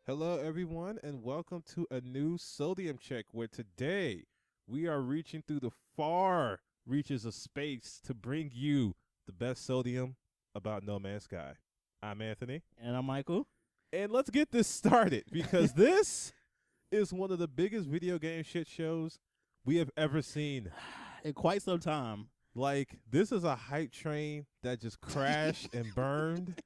Hello, everyone, and welcome to a new sodium check where today we are reaching through the far reaches of space to bring you the best sodium about No Man's Sky. I'm Anthony, And I'm Michael. and let's get this started because this is one of the biggest video game shit shows we have ever seen. In quite some time, Like, this is a hype train that just crashed and burned.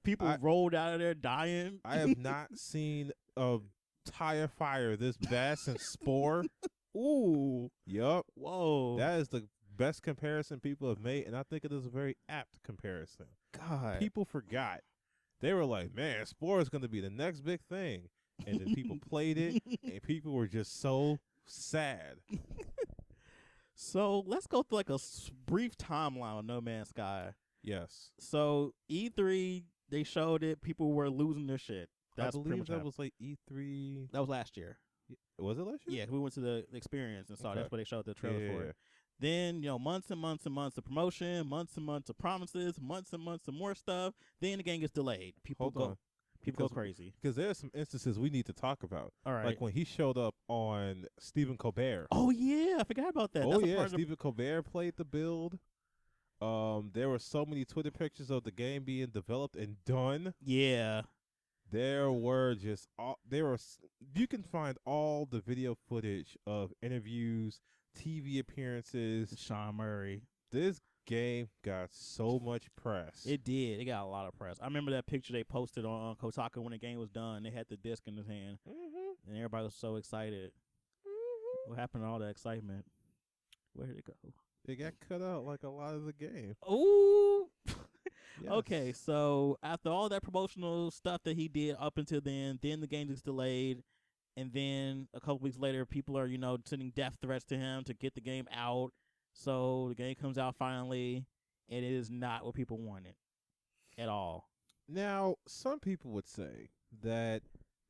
people I- rolled out of there dying. I have not seen a tire fire this bad since Spore. Ooh, Yup. whoa, That is the best comparison people have made, and I think it is a very apt comparison. God. People forgot. They were like, man, Spore is going to be the next big thing. And then people played it, and people were just so sad. So let's go through like a brief timeline of No Man's Sky. Yes. So E3, they showed it. People were losing their shit. That's I pretty believe much that what was like E3. that was last year. Was it last year? Yeah, we went to the experience and saw Okay. that's where they showed the trailer Yeah, for yeah, it. Then, months and months and months of promotion, months and months of promises, months and months of more stuff. Then the game gets delayed. People Hold go on. people go Because- crazy. Because there are some instances we need to talk about. All right. Like when he showed up on Stephen Colbert. Oh yeah, I forgot about that. Oh That's a yeah, part of the- Stephen Colbert played the build. There were so many Twitter pictures of the game being developed and done. yeah. There were just you can find all the video footage of interviews, TV appearances. Sean Murray. This game got so much press. It did. It got a lot of press. I remember that picture they posted on Kotaku when the game was done. They had the disc in his hand, Mm-hmm. and everybody was so excited. Mm-hmm. What happened to all that excitement? Where did it go? It got cut out like a lot of the game. Ooh. Yes. Okay, so after all that promotional stuff that he did up until then the game gets delayed, and then a couple weeks later, people are sending death threats to him to get the game out. So the game comes out finally, and it is not what people wanted at all. Now, some people would say that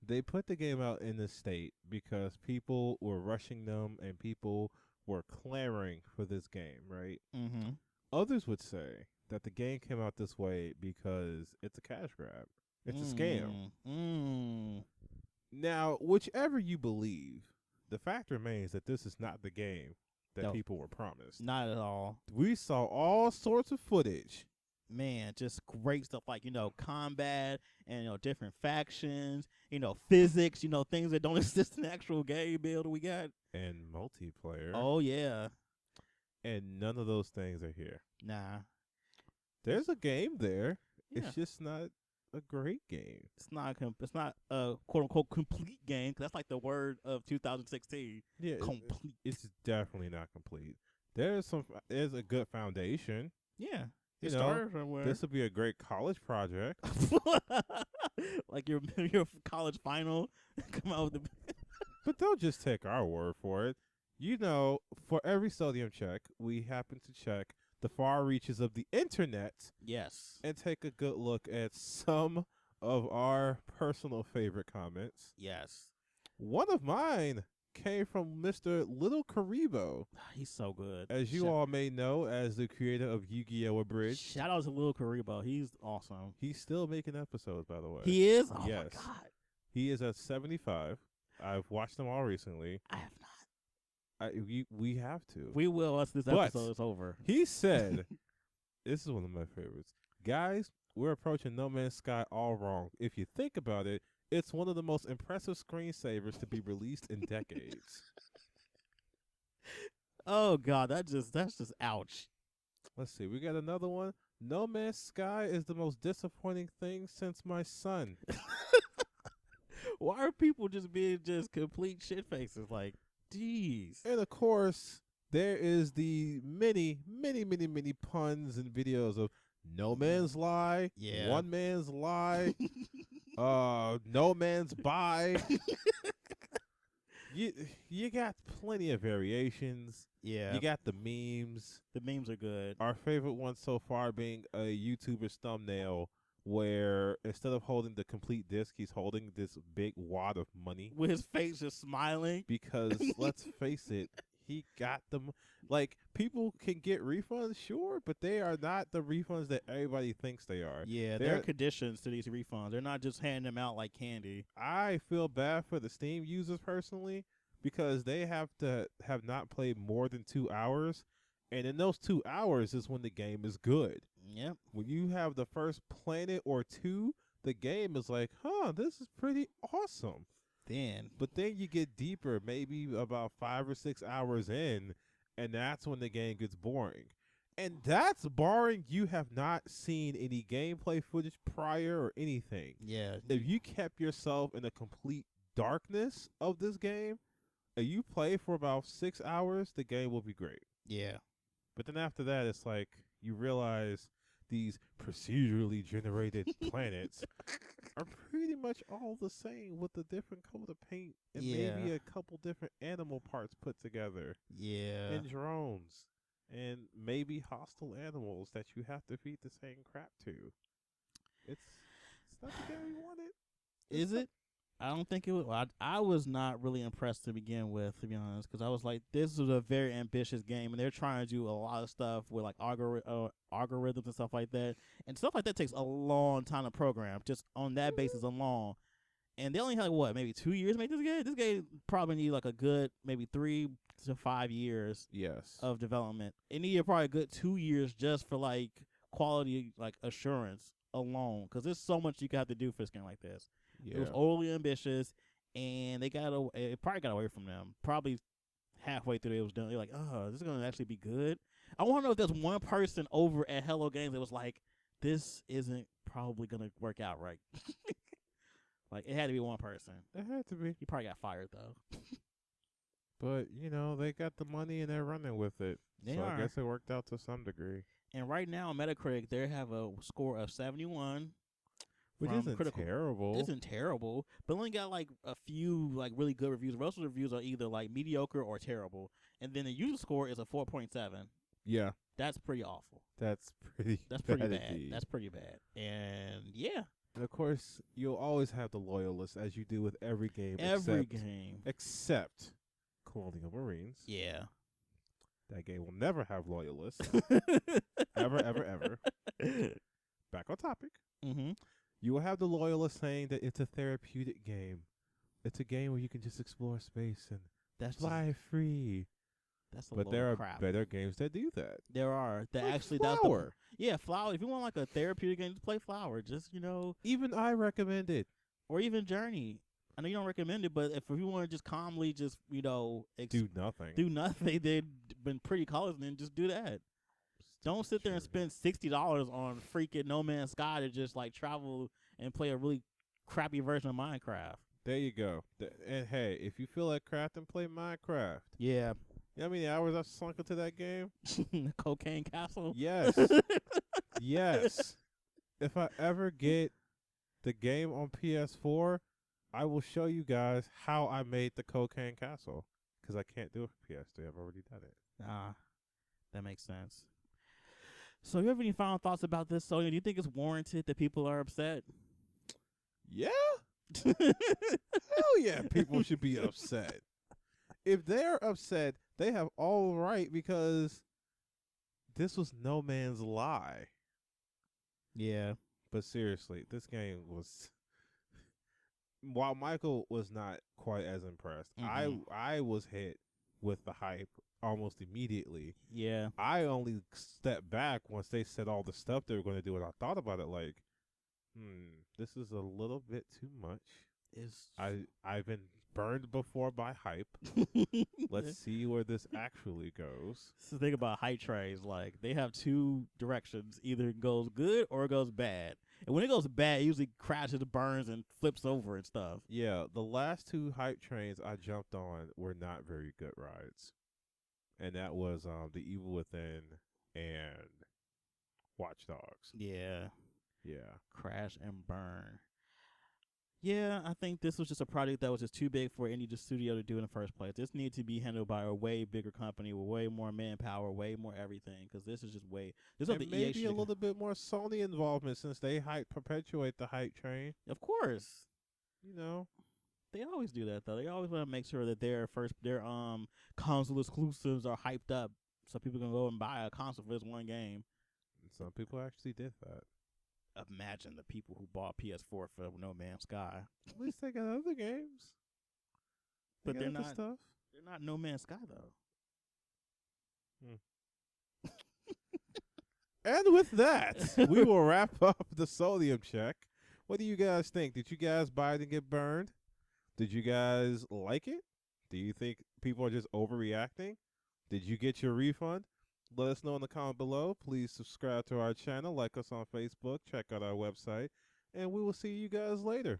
they put the game out in this state because people were rushing them and people were clamoring for this game, right? Mm-hmm. Others would say that the game came out this way because it's a cash grab. It's a scam. Now, whichever you believe, the fact remains that this is not the game that No. people were promised. Not at all. We saw all sorts of footage. Man, just great stuff like, combat and, different factions, physics, things that don't exist in the actual game build we got. And multiplayer. Oh, yeah. And none of those things are here. Nah. There's a game there. Yeah. It's just not a great game. It's not a quote-unquote complete game, 'cause that's like the word of 2016. Yeah, Complete. it's definitely not complete. There's a good foundation. Yeah. You It know, started somewhere. This would be a great college project. Like your college final, come out with the But don't just take our word for it. For every sodium check, we happen to check the far reaches of the internet yes, and take a good look at some of our personal favorite comments. yes. One of mine came from Mr. Little Karibo, He's so good. as you all may know, as the creator of Yu-Gi-Oh! Abridged. Shout out to Lil Karibo. He's awesome. He's still making episodes, by the way. He is. Oh Yes. my god, He is at 75. I've watched them all recently. I have not. We have to. We will once this But- episode is over. He said, this is one of my favorites. Guys, we're approaching No Man's Sky all wrong. If you think about it, it's one of the most impressive screensavers to be released in decades. Oh god, that's just ouch. Let's see. We got another one. No Man's Sky is the most disappointing thing since my son. Why are people just being just complete shit faces? Like, jeez. And of course, there is the many, many, many, many puns and videos of No Man's Lie, Yeah. One Man's Lie, No Man's Buy. You got plenty of variations. Yeah, You got the memes. the memes are good. Our favorite one so far being a YouTuber's thumbnail where instead of holding the complete disc, he's holding this big wad of money. With his face just smiling. Because let's face it, He got them. Like, people can get refunds, sure, but they are not the refunds that everybody thinks they are. Yeah, there are conditions to these refunds. They're not just handing them out like candy. I feel bad for the Steam users personally because they have to have not played more than 2 hours, and in those 2 hours is when the game is good. Yep. When you have the first planet or two, the game is like, this is pretty awesome. But then you get deeper, maybe about 5 or 6 hours in, and that's when the game gets boring. And that's barring you have not seen any gameplay footage prior or anything. Yeah. If you kept yourself in the complete darkness of this game, and you play for about 6 hours, the game will be great. Yeah. But then after that, it's like you realize these procedurally generated planets are pretty much all the same with a different coat of paint and maybe a couple different animal parts put together. Yeah. And drones. And maybe hostile animals that you have to feed the same crap to. It's not the game we wanted. Is it? I don't think it was. I was not really impressed to begin with, to be honest, because I was like, this is a very ambitious game, and they're trying to do a lot of stuff with like algorithms and stuff like that. And stuff like that takes a long time to program, just on that basis alone. And they only had, maybe 2 years to make this game? This game probably need like a good maybe 3 to 5 years of development. It needed probably a good 2 years just for like quality like assurance alone, because there's so much you have to do for this game like this. It was overly ambitious, and it probably got away from them. Probably halfway through it was done. They're like, oh, this is going to actually be good. I want to know if there's one person over at Hello Games that was like, this isn't probably going to work out right. Like, it had to be one person. It had to be. He probably got fired, though. But, they got the money and they're running with it. They are. I guess it worked out to some degree. And right now, on Metacritic, they have a score of 71. Which isn't terrible. Isn't terrible, but only got like a few like really good reviews. Most of the reviews are either like mediocre or terrible, and then the user score is a 4.7. Yeah, that's pretty awful. That's pretty bad. Indeed. That's pretty bad. And yeah, and of course you'll always have the loyalists, as you do with every game. Except Colonial Marines. Yeah, that game will never have loyalists. ever. Back on topic. Mm-hmm. You will have the loyalists saying that it's a therapeutic game. It's a game where you can just explore space and fly free. That's a but there are crap. Better games that do that. There are. That like actually Flower. Flower. If you want like a therapeutic game, just play Flower. Just, Even I recommend it. Or even Journey. I know you don't recommend it, but if you want to just calmly just, do nothing. They've been pretty colors, and then just do that. Don't sit there and spend $60 on freaking No Man's Sky to just like travel and play a really crappy version of Minecraft. There you go. And hey, if you feel like crafting, play Minecraft. Yeah. You know how many hours I've sunk into that game? The Cocaine Castle? Yes. Yes. If I ever get the game on PS4, I will show you guys how I made the Cocaine Castle. Because I can't do it for PS3. I've already done it. That makes sense. So you have any final thoughts about this, Sonya? Do you think it's warranted that people are upset? Yeah. Hell yeah, people should be upset. If they're upset, they have all right, because this was No Man's Lie. Yeah. But seriously, this game was... While Michael was not quite as impressed, I was hit with the hype almost immediately. Yeah. I only stepped back once they said all the stuff they were going to do, and I thought about it like, this is a little bit too much. I've been burned before by hype. Let's see where this actually goes. So think about hype trains. Like, they have two directions. Either it goes good or it goes bad. And when it goes bad, it usually crashes, burns, and flips over and stuff. Yeah, the last two hype trains I jumped on were not very good rides. And that was The Evil Within and Watch Dogs. Yeah. Yeah. Crash and burn. Yeah, I think this was just a project that was just too big for any studio to do in the first place. This needed to be handled by a way bigger company with way more manpower, way more everything, because this is just way... There's and maybe a little bit more Sony involvement, since they perpetuate the hype train. Of course. They always do that though. They always want to make sure that their console exclusives are hyped up so people can go and buy a console for this one game. And some people actually did that. Imagine the people who bought PS4 for No Man's Sky. At least they got other games. But they're got other not stuff. They're not No Man's Sky though. And with that, we will wrap up the sodium check. What do you guys think? Did you guys buy it and get burned? Did you guys like it? Do you think people are just overreacting? Did you get your refund? Let us know in the comment below. Please subscribe to our channel, like us on Facebook, check out our website, and we will see you guys later.